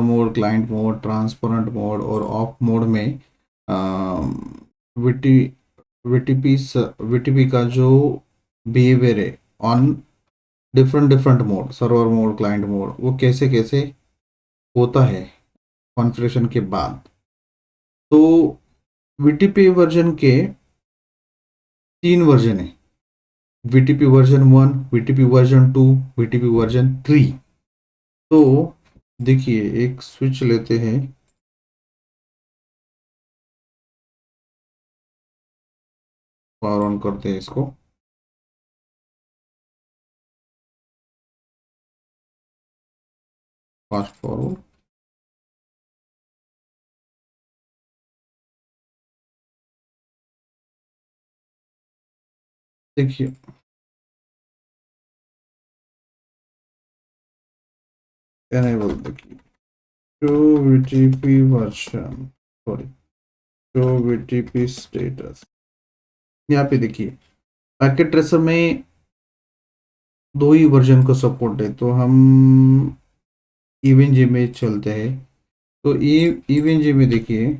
Mode, client mode, transparent mode और of mode में VT VTP VTP का जो बिहेवियर है on different different mode, server mode, client mode, वो कैसे कैसे होता है कॉन्फ़िगरेशन के बाद। तो वीटीपी वर्जन के 3 वर्जन है, VTP version 1, VTP version 2, VTP version 3। तो देखिए एक स्विच लेते हैं, पावर ऑन करते हैं इसको। फास्ट फॉरवर्ड, देखिए एनेबल, देखिए show VTP version, sorry show VTP status. यहाँ पे देखिए पैकेट ट्रेसर में 2 ही वर्जन को सपोर्ट है, तो हम इवन जी में चलते हैं। तो इवन जी में देखिए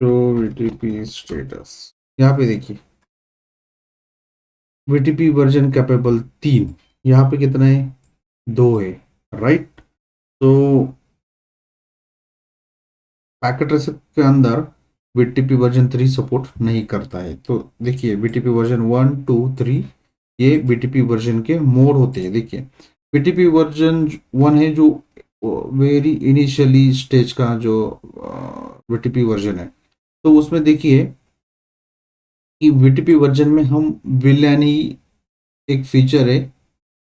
शो वीटीपी स्टेटस, यहाँ पे देखिए वीटीपी वर्जन कैपेबल 3, यहाँ पे कितना है, 2 है, राइट। तो पैकेट ट्रेसर के अंदर वीटीपी वर्जन 3 सपोर्ट नहीं करता है। तो देखिए वीटीपी वर्जन 1, 2, 3 ये वीटीपी वर्जन के मोड होते हैं। देखिए वीटीपी वर्जन 1 है जो वेरी इनिशियली स्टेज का जो वीटीपी वर्जन है। तो उसमें देखिए कि वीटीपी वर्जन में हम विलानी एक फीचर है,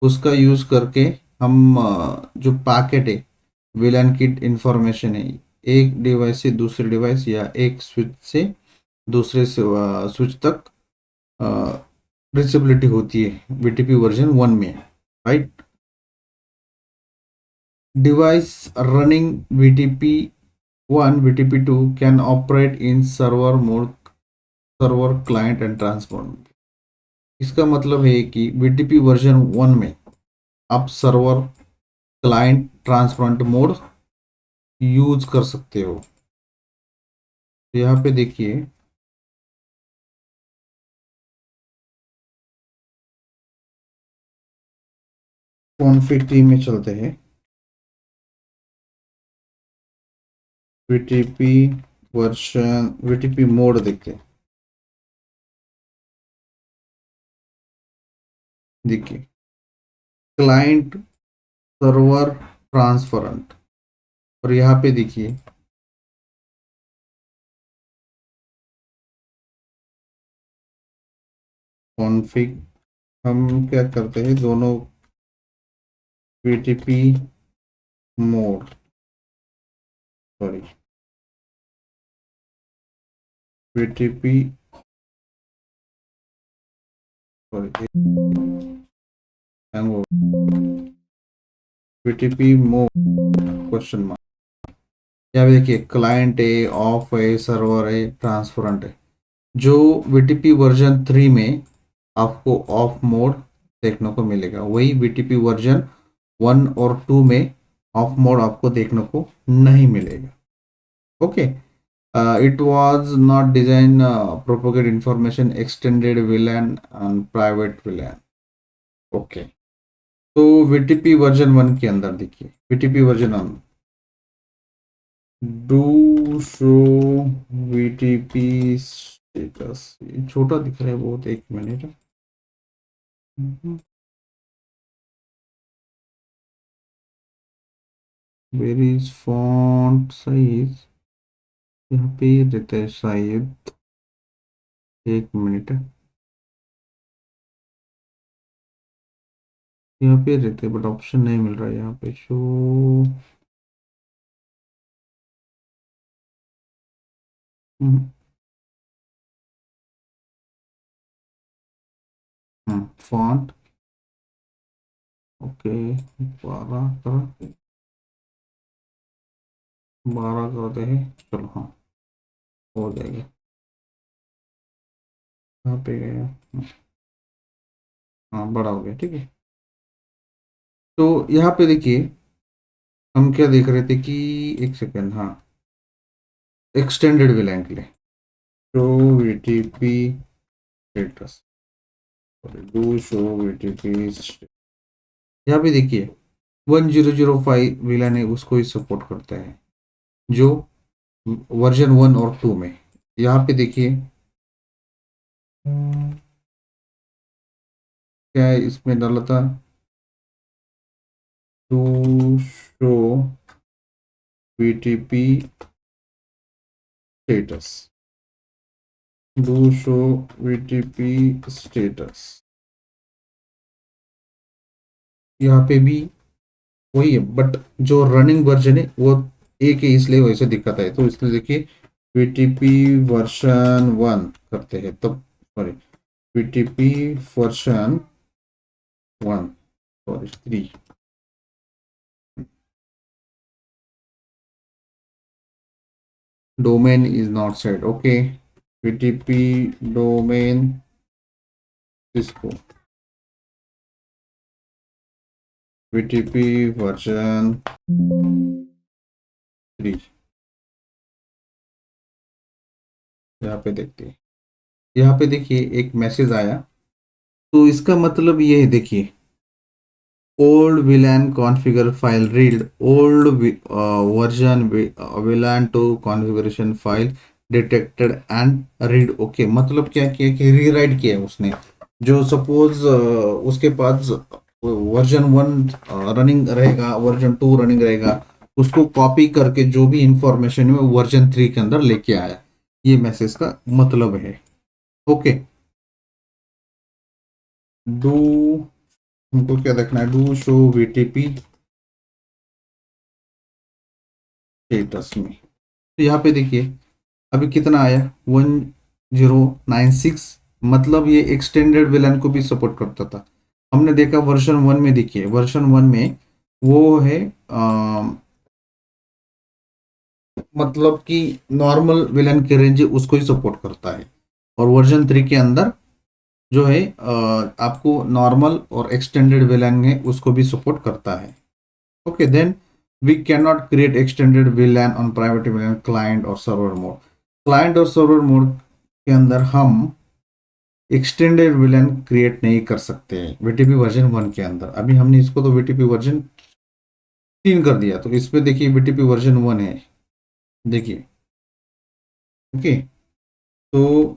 उसका यूज़ करके हम जो पैकेट है, विलान की इंफॉर्मेशन है, एक डिवाइस से दूसरे डिवाइस या एक स्विच से दूसरे से स्विच तक रिचेबिलिटी होती है वीटीपी वर्जन 1 में, right. Device running VTP 1, VTP 2 can operate in server mode, server, client and transport. इसका मतलब है कि वीटीपी वर्जन 1 में आप server, client, transparent mode use कर सकते हो। तो यहाँ पे देखिए कॉन्फ़िग टीम में चलते हैं, वीटीपी वर्जन, वीटीपी मोड देखते हैं। देखिए क्लाइंट, सर्वर, ट्रांसपेरेंट, और यहाँ पे देखिए कॉन्फ़िग, हम क्या करते हैं, दोनों VTP mode, sorry VTP, sorry VTP mode question mark. यहाँ पे देखिए क्लाइंट है, ऑफ है, सर्वर है, ट्रांसपेरेंट है। जो वीटीपी वर्जन 3 में आपको ऑफ मोड देखने को मिलेगा, वही वीटीपी वर्जन 1 और 2 में ऑफ मोड आपको देखने को नहीं मिलेगा। Okay, it was not design propagate information extended VLAN and private VLAN. Okay, तो वीटीपी वर्जन 1 के अंदर देखिए VTP version 1, do show VTP status, ये छोटा दिख रहा है बहुत, 1 minute. Where is font size, यहाँ पे ये रहता है शायद, 1 मिनट, यहाँ पे रहते हैं बट ऑप्शन नहीं मिल रहा है यहाँ पे शो। फॉन्ट, ओके, 12 कर, 12 करते हैं, चलो हाँ हो जाएगा। यहाँ पे गया, हाँ बड़ा हो गया, ठीक है। तो यहाँ पे देखिए हम क्या देख रहे थे कि एक सेकेंड, हाँ, एक्सटेंडेड विलान के लिए show VTP status, do show VTP. यहाँ पे देखिए 1005 विलान है, उसको ही सपोर्ट करता है जो वर्जन 1 और 2 में। यहाँ पे देखिए क्या है, इसमें डाला था to show VTP status, do show VTP status. यहाँ पे भी वही है, बट जो रनिंग वर्जन है वो एक है, इसलिए वैसे दिखाता है। तो इसलिए देखिए वीटीपी वर्जन 1 करते हैं तब, sorry, VTP version 1, sorry 3, domain is not set, okay, vtp domain cisco, vtp version 3। यहाँ पे देखते हैं, यहाँ पे देखिए एक मैसेज आया, तो इसका मतलब ये है, देखिए old VLAN configure file read old version VLAN to configuration file detected and read. Okay, मतलब क्या किया कि रीराइट किया है उसने। जो सपोज उसके पास वर्जन 1 रनिंग रहेगा, वर्जन 2 रनिंग रहेगा, उसको कॉपी करके जो भी इंफॉर्मेशन है वर्जन 3 के अंदर लेके आया, ये मैसेज का मतलब है। ओके, डू, हमको क्या देखना है, डू शो वीटीपी स्टेटस में। तो यहाँ पे देखिए अभी कितना आया, 1096, मतलब ये एक्सटेंडेड विलन को भी सपोर्ट करता था। हमने देखा वर्जन 1 में, देखिए वर्जन 1 में वो है मतलब कि नॉर्मल विलन के रेंज उसको ही सपोर्ट करता है, और वर्जन 3 के अंदर जो है आपको नॉर्मल और एक्सटेंडेड विलन है उसको भी सपोर्ट करता है। Okay, then we can not create extended VLAN on private VLAN client और सर्वर मोड। क्लाइंट और सर्वर मोड के अंदर हम एक्सटेंडेड VLAN क्रिएट नहीं कर सकते हैं वीटीपी वर्जन 1 के अंदर। अभी हमने इसको तो वीटीपी वर्जन 3 कर दिया, तो इस पे देखिए वीटीपी वर्जन 1 है, देखिए। ओके, तो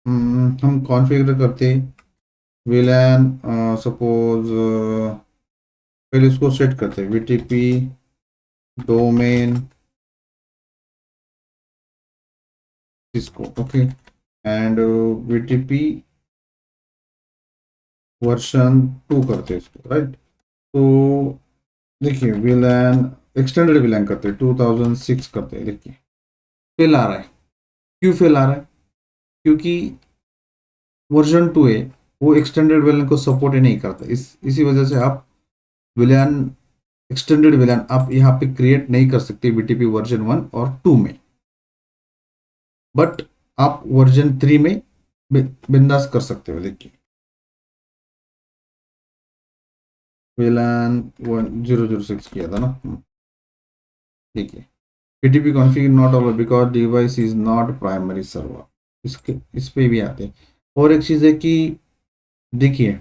हम कॉन्फ़िगर करते VLAN, सपोज पहले इसको सेट करते हैं वीटीपी डोमेन इसको, ओके, एंड वीटीपी वर्जन 2 करते हैं इसको, राइट। तो देखिए VLAN, एक्सटेंडेड VLAN करते हैं 2006 करते हैं, देखिए फेल आ रहा है। क्यों फेल आ रहा है? क्योंकि वर्जन 2 है, वो एक्सटेंडेड VLAN को सपोर्ट ही नहीं करता। इसी वजह से आप VLAN, एक्सटेंडेड VLAN आप यहाँ पे क्रिएट नहीं कर सकते वीटीपी वर्जन 1 और 2 में, बट आप वर्जन 3 में बिंदास कर सकते हो। देखिए VLAN 1006 किया था ना, ठीक है। PTP config not allowed because device is not primary server, इसके इस पे भी आते हैं। और एक चीज़ है कि देखिए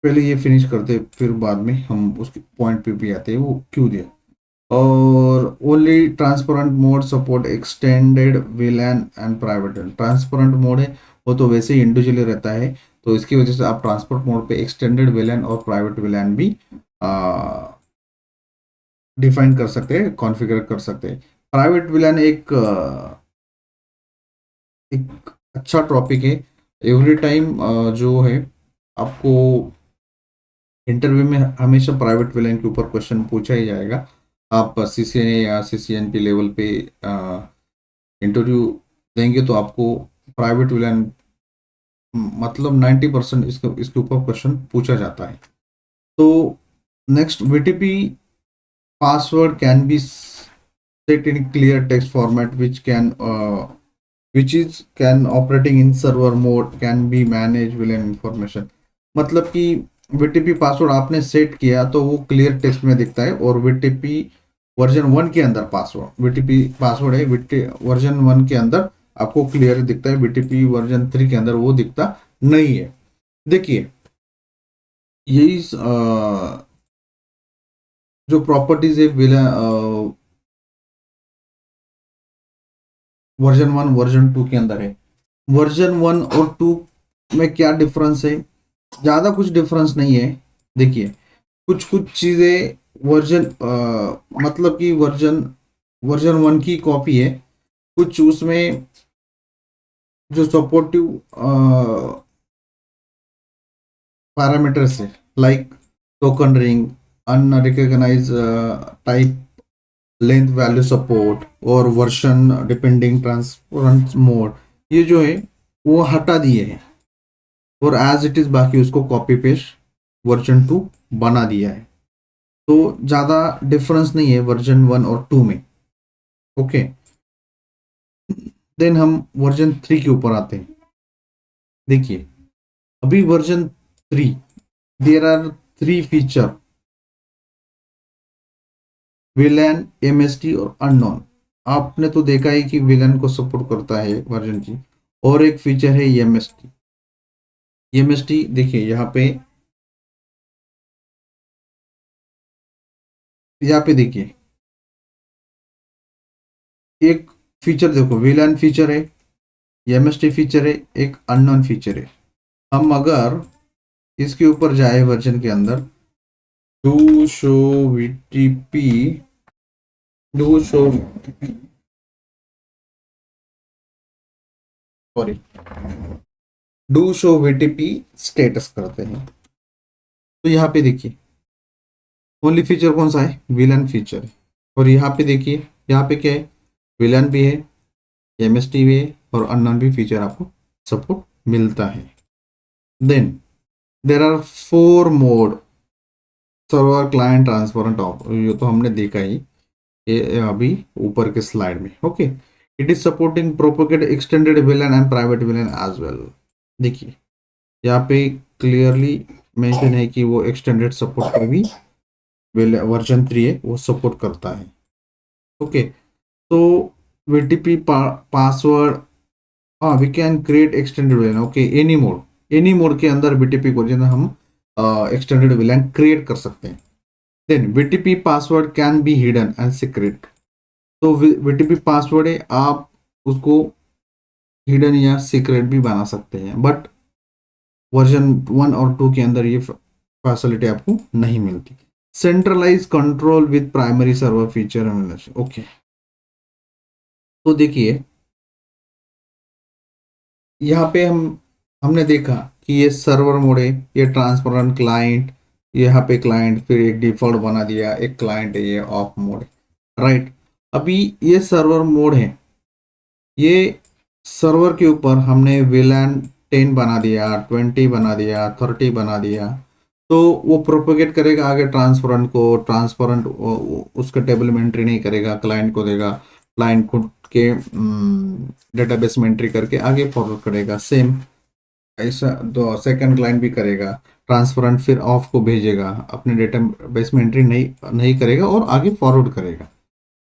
पहले ये फिनिश करते फिर बाद में हम उसके पॉइंट पे भी आते हैं वो क्यों दिया। और only transparent mode support extended VLAN and private. Transparent mode है वो तो वैसे ही इंडिविजुअली रहता है, तो इसकी वजह से आप ट्रांसपोर्ट मोड पे एक्सटेंडेड VLAN और प्राइवेट VLAN भी डिफाइन कर सकते हैं, कॉन्फ़िगर कर सकते हैं। प्राइवेट VLAN एक अच्छा टॉपिक है। एवरी टाइम जो है आपको इंटरव्यू में हमेशा प्राइवेट VLAN के ऊपर क्वेश्चन पूछा ही जाएगा। आप CCNA या CCNP लेवल पे इंटरव्यू देंगे तो आपको प्राइवेट VLAN मतलब 90% इसके ऊपर क्वेश्चन पूछा जाता है। तो next, VTP password can be set in clear text format which is can operating in server mode can be managed VLAN information। मतलब कि वीटीपी पासवर्ड आपने सेट किया तो वो क्लियर टेक्स्ट में दिखता है, और वीटीपी वर्जन 1 के अंदर पासवर्ड, वीटीपी पासवर्ड है वर्जन 1 के अंदर आपको क्लियर दिखता है, वीटीपी वर्जन 3 के अंदर वो दिखता नहीं है। देखिए यही जो प्रॉपर्टीज है वर्जन 1 वर्जन 2 के अंदर है। वर्जन 1 और 2 में क्या डिफरेंस है? ज्यादा कुछ डिफरेंस नहीं है। देखिए कुछ कुछ चीजें वर्जन मतलब कि वर्जन वर्जन 1 की कॉपी है, कुछ उसमें जो सपोर्टिव पैरामीटर्स है, like token ring, unrecognised type, length value support और वर्जन डिपेंडिंग ट्रांसपेरेंट मोड, ये जो है वो हटा दिए हैं, और एज इट इज बाकी उसको कॉपी पेस्ट वर्जन 2 बना दिया है। तो ज़्यादा डिफरेंस नहीं है वर्जन 1 और 2 में। ओके, देन हम वर्जन 3 के ऊपर आते हैं। देखिए अभी version 3, there are 3 feature, VLAN, MST और अननोन। आपने तो देखा ही कि विलन को सपोर्ट करता है वर्जन जी, और एक फीचर है एमएसटी। एमएसटी देखिए यहाँ पे देखिए एक फीचर देखो, विलन फीचर है, एमएसटी फीचर है, एक अननोन फीचर है। हम अगर इसके ऊपर जाए वर्जन के अंदर, do show VTP, do show sorry do show VTP status करते हैं, तो यहाँ पे देखिए ओनली फीचर कौन सा है? विलन फीचर है। और यहाँ पे देखिए, यहाँ पे क्या है? विलन भी है, एमएसटी भी है, और अननोन भी फीचर आपको सपोर्ट मिलता है। Then there are 4 mode, server, client, transparent, off, ये तो हमने देखा ही ये अभी ऊपर के स्लाइड में। Okay, it is supporting propagate extended VLAN and private VLAN as well. देखिए यहाँ पे क्लियरली मेंशन है कि वो एक्सटेंडेड सपोर्ट का भी वर्जन 3 है वो सपोर्ट करता है। ओके, तो वीटीपी पासवर्ड, हाँ we can create extended VLAN. Okay, any mode के अंदर वीटीपी वर्जन हम एक्सटेंडेड विलन क्रिएट कर सकते हैं। Then VTP password can be hidden and secret. तो वीटीपी पासवर्ड है, आप उसको हिडन या सीक्रेट भी बना सकते हैं, बट वर्जन 1 और 2 के अंदर ये फैसिलिटी आपको नहीं मिलती। Centralise control with primary server feature. Okay, तो देखिए यहाँ पे हमने देखा कि ये सर्वर मोड है, ये ट्रांसपेरेंट क्लाइंट, यहाँ पे क्लाइंट, फिर एक डिफॉल्ट बना दिया, एक क्लाइंट है, ये ऑफ मोड है, राइट। अभी ये सर्वर मोड है, ये सर्वर के ऊपर हमने VLAN 10 बना दिया, 20 बना दिया, 30 बना दिया, तो वो प्रोपोगेट करेगा आगे ट्रांसपेरेंट को। ट्रांसपेरेंट उसका टेबल में एंट्री नहीं करेगा, क्लाइंट को देगा, क्लाइंट खुद के डेटाबेस में एंट्री करके आगे फॉरवर्ड करेगा। सेम ऐसा दो सेकंड क्लाइंट भी करेगा, ट्रांसपेरेंट फिर ऑफ को भेजेगा, अपने डेटाबेस में एंट्री नहीं नहीं करेगा और आगे फॉरवर्ड करेगा।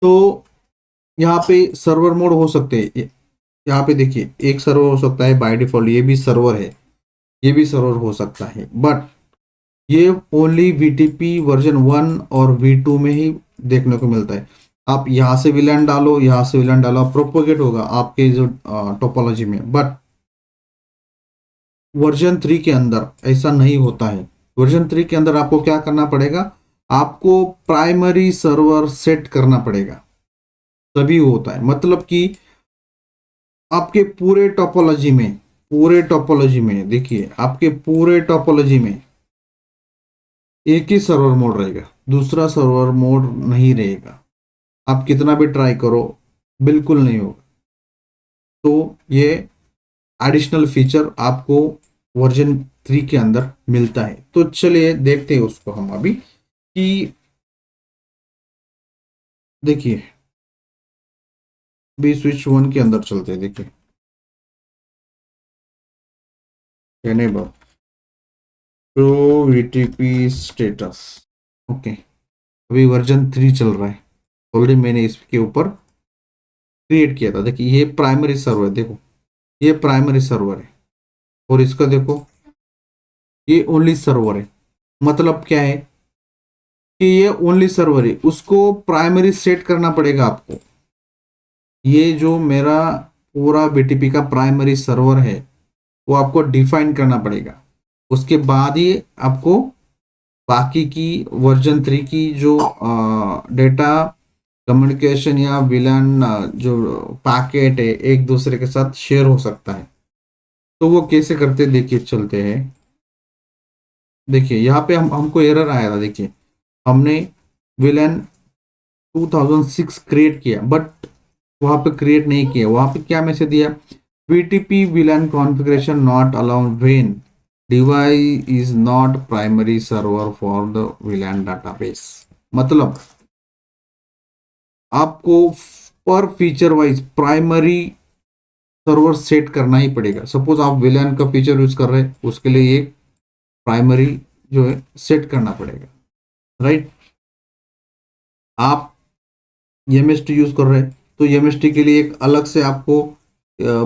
तो यहाँ पे सर्वर मोड हो सकते हैं। यहाँ पे देखिए एक सर्वर हो सकता है बाय डिफॉल्ट, ये भी सर्वर है, ये भी सर्वर हो सकता है, बट ये ओनली वीटीपी वर्जन 1 और V2 में ही देखने को मिलता है। आप यहाँ से विलन डालो, यहाँ से विलन डालो, प्रोपोगेट होगा आपके जो टोपोलॉजी में, बट वर्जन 3 के अंदर ऐसा नहीं होता है। वर्जन 3 के अंदर आपको क्या करना पड़ेगा? आपको प्राइमरी सर्वर सेट करना पड़ेगा, तभी होता है। मतलब कि आपके पूरे टोपोलॉजी में देखिए, आपके पूरे टोपोलॉजी में एक ही सर्वर मोड रहेगा, दूसरा सर्वर मोड नहीं रहेगा। आप कितना भी ट्राई करो, बिल्कुल नहीं होगा। तो ये एडिशनल फीचर आपको वर्जन 3 के अंदर मिलता है। तो चलिए देखते हैं उसको हम अभी, कि देखिए बी स्विच 1 के अंदर चलते हैं। देखिए enable, show VTP status. Okay, अभी वर्जन 3 चल रहा है। ऑलरेडी मैंने इसके ऊपर क्रिएट किया था। देखिए ये प्राइमरी सर्वर, देखो ये प्राइमरी सर्वर है, और इसका देखो ये ओनली सर्वर है। मतलब क्या है कि ये ओनली सर्वर है, उसको प्राइमरी सेट करना पड़ेगा आपको। ये जो मेरा पूरा बीटीपी का प्राइमरी सर्वर है वो आपको डिफाइन करना पड़ेगा। उसके बाद ही आपको बाकी की वर्जन 3 की जो डेटा कम्युनिकेशन या विलन जो पैकेट है एक दूसरे के साथ शेयर हो सकता है। तो वो कैसे करते हैं, देखिए चलते हैं। देखिए यहाँ पे हमको एरर आया था। देखिए हमने विलन 2006 क्रिएट किया, बट वहां पे क्रिएट नहीं किया। वहां पे क्या मैसेज दिया, BTP villain configuration not allowed when device is not primary server for the villain database. मतलब आपको पर feature wise primary server set करना ही पड़ेगा। सपोज आप विलन का फीचर यूज कर रहे हैं, उसके लिए एक प्राइमरी जो है सेट करना पड़ेगा, राइट। आप एमएसटी यूज कर रहे हैं तो एमएसटी के लिए एक अलग से आपको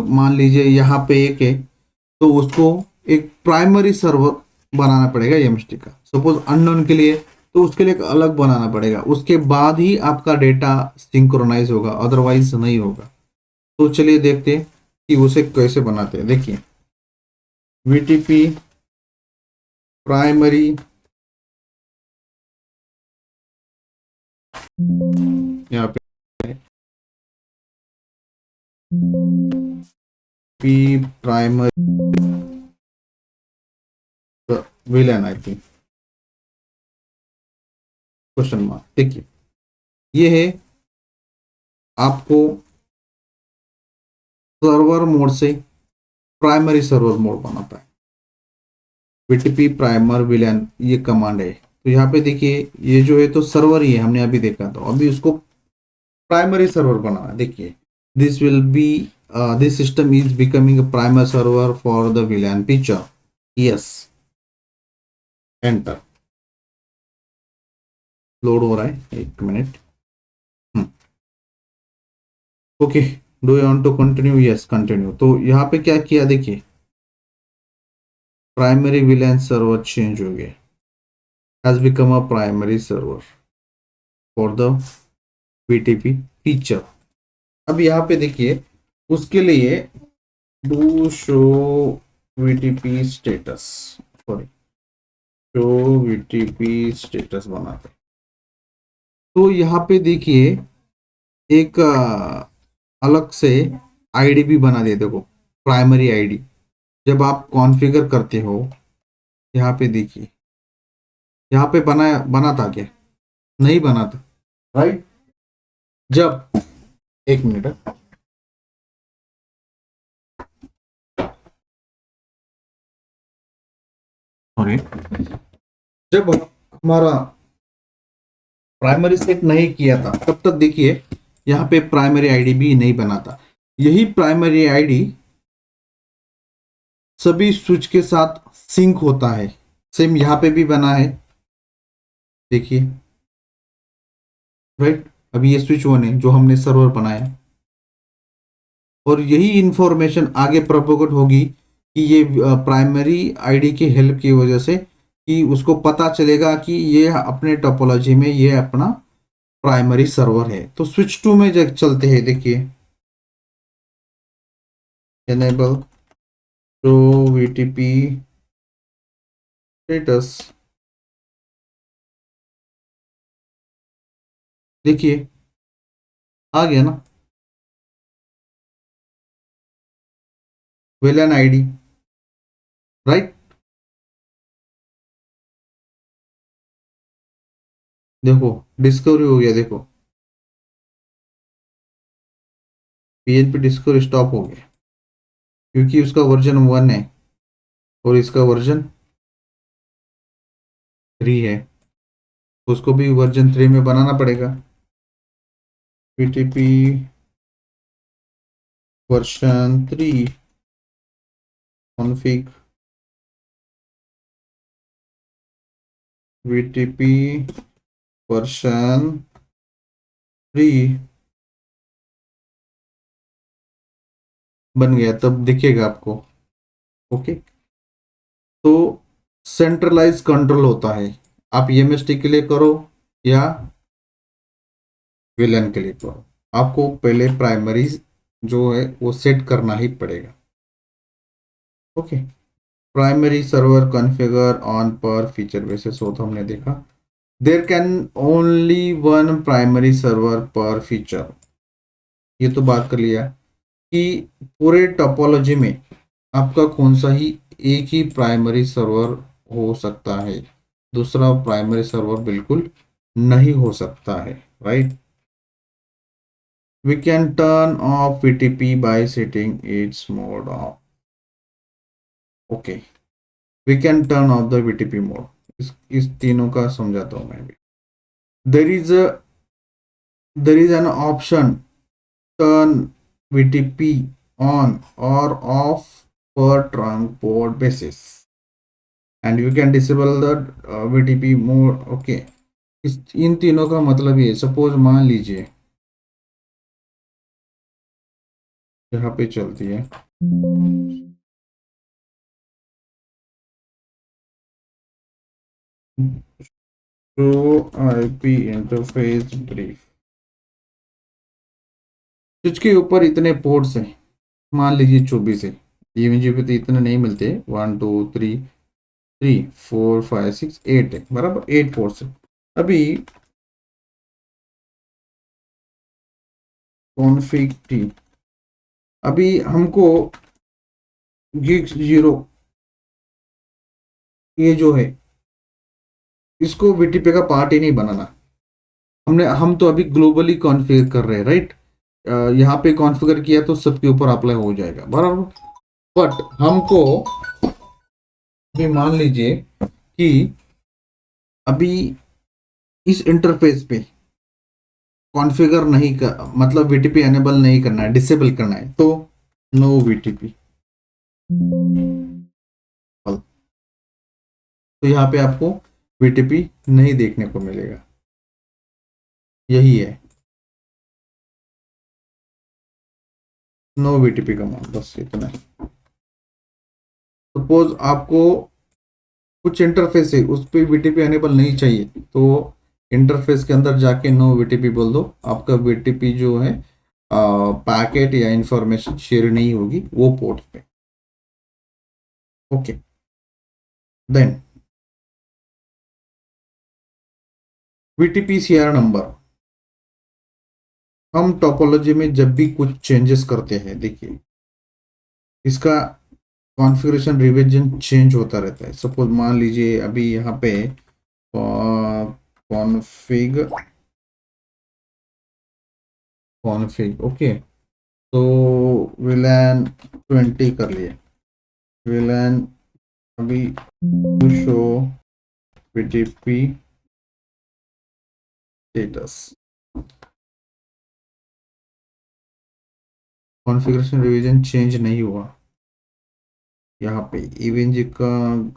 मान लीजिए यहाँ पे एक है, तो उसको एक प्राइमरी सर्वर बनाना पड़ेगा एमएसटी का। सपोज अननोन के लिए तो उसके लिए एक अलग बनाना पड़ेगा, उसके बाद ही आपका डेटा सिंक्रोनाइज होगा, अदरवाइज नहीं होगा। तो चलिए देखते हैं कि उसे कैसे बनाते हैं। देखिए वीटीपी प्राइमरी, यहाँ पे primary villain I think question mark. देखिए ये है आपको सर्वर मोड से प्राइमरी सर्वर मोड बनाता है। बीटीपी प्राइमर विलन ये कमांड है। तो यहाँ पे देखिए ये जो है तो सर्वर ही है, हमने अभी देखा। तो अभी उसको प्राइमरी सर्वर बनाना है। देखिए this will be this system is becoming a primary server for the VLAN feature. Yes, enter. Load हो रहा है, एक minute. Okay, do you want to continue? Yes continue. तो यहाँ पे क्या किया, देखिए प्राइमरी विलन सर्वर चेंज हो गया, has become a primary server for the BTP feature. अब यहाँ पे देखिए उसके लिए do show VTP status, sorry show VTP status बनाते। तो यहाँ पे देखिए एक अलग से आईडी भी बना दे। देखो प्राइमरी आईडी जब आप कॉन्फ़िगर करते हो, यहाँ पे देखिए यहाँ पे बना था क्या? नहीं बना था, राइट। जब एक मिनट, सॉरी, जब हमारा प्राइमरी सेट नहीं किया था तब तक देखिए यहाँ पे प्राइमरी आईडी भी नहीं बना था। यही प्राइमरी आईडी सभी स्विच के साथ सिंक होता है। सेम यहाँ पे भी बना है, देखिए, राइट। अभी ये स्विच वन है जो हमने सर्वर बनाया, और यही इंफॉर्मेशन आगे प्रोपोगेट होगी कि ये प्राइमरी आईडी की हेल्प की वजह से कि उसको पता चलेगा कि ये अपने टोपोलॉजी में ये अपना प्राइमरी सर्वर है। तो स्विच टू में जब चलते हैं, देखिए एनेबल टू वीटीपी स्टेटस। देखिए आ गया ना विलन आईडी, राइट। देखो डिस्कवरी हो गया, देखो पीएनपी डिस्कवरी स्टॉप हो गया क्योंकि उसका वर्जन 1 है और इसका वर्जन 3 है। उसको भी वर्जन 3 में बनाना पड़ेगा। PTP version 3 config VTP version 3 बन गया तब दिखेगा आपको। ओके, तो सेंट्रलाइज कंट्रोल होता है, आप EMST के लिए करो या VLAN के लिए करो, आपको पहले प्राइमरी जो है वो सेट करना ही पड़ेगा। Okay, primary server configure on per feature basis हो तो हमने देखा there can only one primary server per feature, ये तो बात कर लिया कि पूरे टोपोलॉजी में आपका कौन सा ही एक ही प्राइमरी सर्वर हो सकता है, दूसरा प्राइमरी सर्वर बिल्कुल नहीं हो सकता है, right. We can turn off VTP by setting its mode off. Okay, we can turn off the VTP mode, इस तीनों का समझाता हूं मैं भी। There is there is an option turn VTP on or off per trunk port basis and you can disable the VTP mode। Okay, इस इन तीनों का मतलब ये, सपोज मान लीजिए यहाँ पे चलती है तो IP इंटरफेस ब्रीफ, स्विच के ऊपर इतने पोर्ट्स हैं, मान लीजिए 24 है, EVG पे तो इतने नहीं मिलते, 1 2 3 3 4 5 6 8 है, बराबर 8 पोर्ट्स है। अभी कॉन्फ़िग टी, अभी हमको गिग 0 ये जो है इसको VTP का पार्ट ही नहीं बनाना, हम तो अभी ग्लोबली कॉन्फ़िगर कर रहे हैं, राइट। यहाँ पे कॉन्फ़िगर किया तो सबके ऊपर अप्लाई हो जाएगा, बराबर। बट हमको अभी मान लीजिए कि अभी इस इंटरफेस पे कॉन्फ़िगर नहीं कर, मतलब VTP एनेबल नहीं करना है, डिसेबल करना है, तो नो VTP। तो यहाँ पे आपको VTP नहीं देखने को मिलेगा, यही है नो VTP कमांड, बस इतना है। सपोज आपको कुछ इंटरफेस है उस पर VTP एनेबल नहीं चाहिए, तो इंटरफेस के अंदर जाके नो VTP बोल दो, आपका VTP जो है पैकेट या इंफॉर्मेशन शेयर नहीं होगी वो पोर्ट पे। ओके, देन VTP-CR नंबर, हम टोपोलॉजी में जब भी कुछ चेंजेस करते हैं, देखिए इसका कॉन्फ़िगरेशन रिवीजन चेंज होता रहता है। सपोज मान लीजिए अभी यहाँ पे कॉन्फ़िग कॉन्फ़िग ओके, तो VLAN 20 कर लिए, VLAN अभी show VTP status, configuration revision change नहीं हुआ, यहाँ पे EVNG का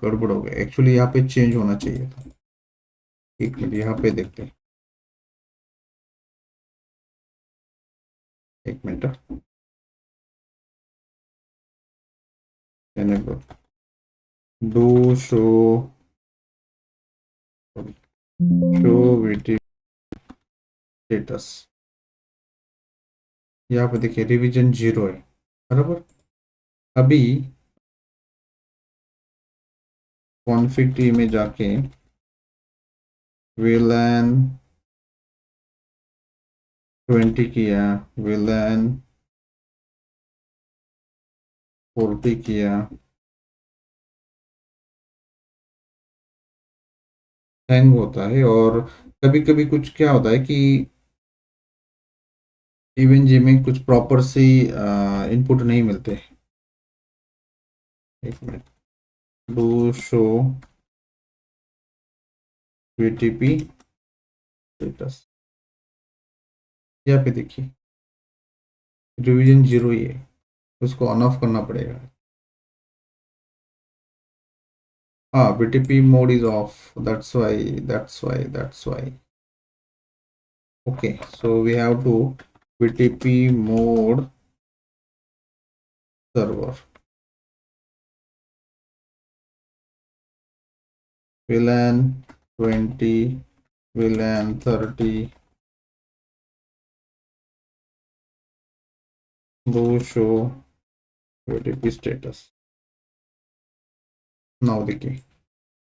गड़बड़ हो गया, एक्चुअली यहाँ पे चेंज होना चाहिए था। एक मिनट यहाँ पे देखते हैं, एक minute, enable do show VTP status, यहाँ पे देखिए रिवीजन 0 है, बराबर। अभी कॉन्फ़िग टी में जाके VLAN 20 किया, VLAN 40 किया, हैंग होता है, और कभी कभी कुछ क्या होता है कि इवन जी में कुछ प्रॉपर सी इनपुट नहीं मिलते। एक minute, do show VTP status, यहाँ पे देखिए रिवीजन 0 ही है, उसको ऑन ऑफ करना पड़ेगा। BTP mode is off. That's why. Okay, so we have to BTP mode server. VLAN 20, VLAN 30. Do show BTP status. Now देखिए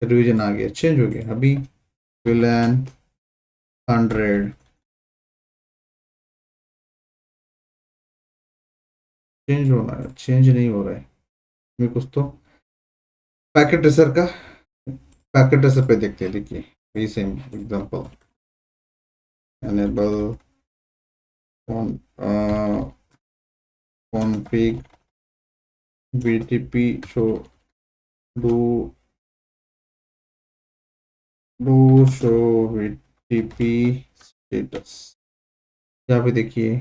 रिवीजन आ गया, चेंज हो गया। अभी VLAN 100 चेंज होना है, चेंज नहीं हो रहा है मैं कुछ तो। पैकेट ट्रेसर का, पैकेट ट्रेसर पे देखते हैं। देखिए वही same example, enable config BTP show do show BTP status। यहाँ पे देखिए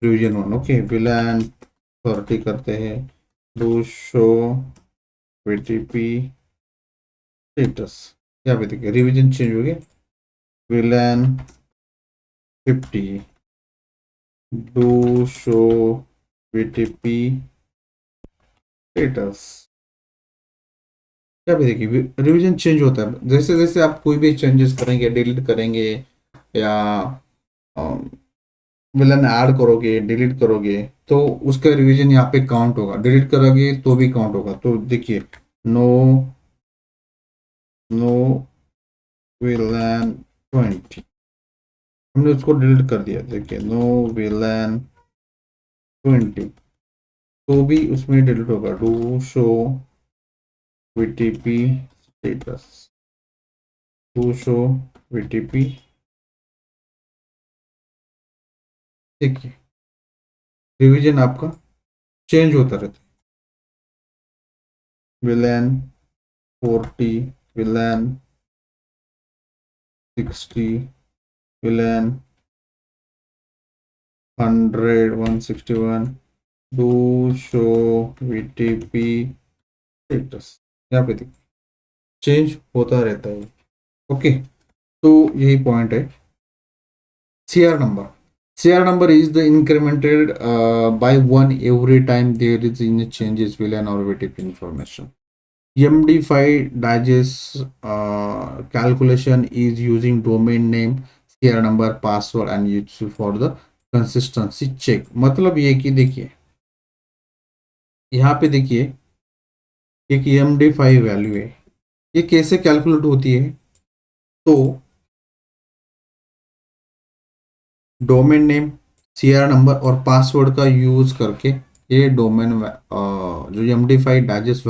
रिवीजन 1। ओके, VLAN 30 करते हैं, do show BTP स्टेटस। यहाँ पे देखिए रिवीजन चेंज हो गया। VLAN 50 do show BTP status. यहाँ पे देखिए रिवीजन चेंज होता है। जैसे जैसे आप कोई भी चेंजेस करेंगे, डिलीट करेंगे या विलन ऐड करोगे, डिलीट करोगे, तो उसका रिवीजन यहाँ पे काउंट होगा। डिलीट करोगे तो भी काउंट होगा। तो देखिए नो VLAN 20, हमने उसको डिलीट कर दिया। देखिए नो VLAN 20 तो भी उसमें डिलीट होगा। Do show BTP status, do show BTP। देखिए रिवीजन आपका चेंज होता रहता है। VLAN 40, VLAN 60, VLAN 100, 161 do show BTP status. यहाँ पे देखिए चेंज होता रहता है। ओके, तो यही पॉइंट है। CR number. CR number is the incremented by 1 every time there is in changes VLAN or VTP information. MD5 digest calculation is using domain name, CR number, password and used for the consistency check। मतलब ये कि देखिए यहाँ पे देखिए एक MD5 value है, ये कैसे कैलकुलेट होती है। तो डोमेन नेम, CR नंबर और पासवर्ड का यूज करके ये डोमेन जो MD5 डाइजेस्ट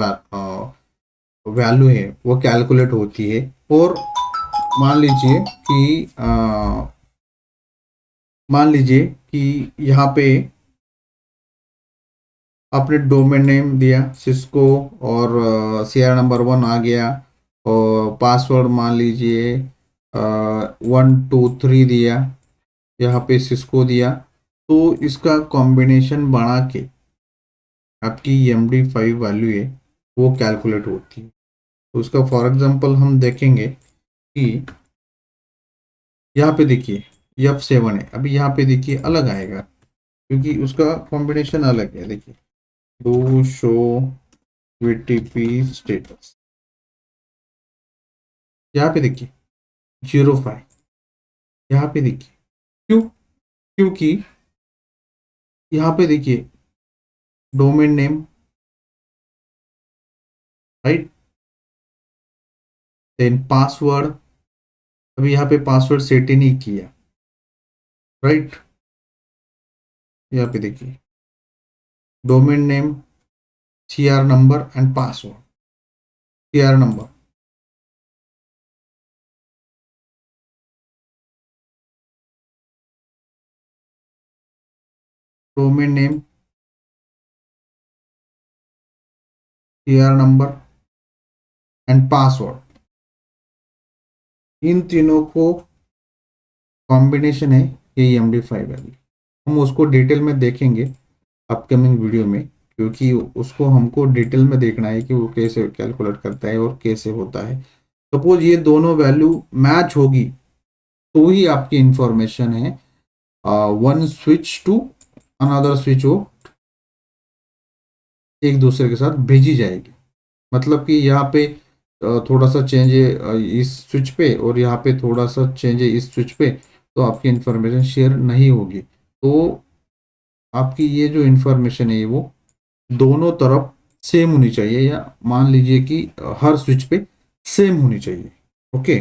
वैल्यू है वो कैलकुलेट होती है। और मान लीजिए कि यहाँ पे आपने डोमेन नेम दिया सिस्को और CR नंबर 1 आ गया और पासवर्ड मान लीजिए 123 दिया, यहाँ पे सिस्को दिया। तो इसका कॉम्बिनेशन बना के आपकी MD5 वैल्यू है वो कैलकुलेट होती है। तो उसका फॉर एग्जांपल हम देखेंगे कि यहाँ पे देखिए F7 है। अभी यहाँ पे देखिए अलग आएगा क्योंकि उसका कॉम्बिनेशन अलग है। देखिए डू शो BTP स्टेटस, यहाँ पे देखिए 05, यहाँ पे देखिए क्यों, क्योंकि यहाँ पे देखिए domain name, right, then password. अभी यहाँ पे पासवर्ड सेट ही नहीं किया, राइट। यहाँ पे देखिए domain name, CR number and password. CR number, domain name, CR number and password, इन तीनों को कॉम्बिनेशन है ये MD5 वैल्यू। हम उसको डिटेल में देखेंगे अपकमिंग वीडियो में क्योंकि उसको हमको डिटेल में देखना है कि वो कैसे कैलकुलेट करता है और कैसे होता है। सपोज ये दोनों वैल्यू मैच होगी तो ही आपकी इंफॉर्मेशन है one switch to another switch वो एक दूसरे के साथ भेजी जाएगी। मतलब कि यहाँ पे थोड़ा सा चेंज है इस स्विच पे और यहाँ पे थोड़ा सा चेंज है इस स्विच पे, तो आपकी इंफॉर्मेशन शेयर नहीं होगी। तो आपकी ये जो इंफॉर्मेशन है वो दोनों तरफ सेम होनी चाहिए, या मान लीजिए कि हर स्विच पे सेम होनी चाहिए। ओके।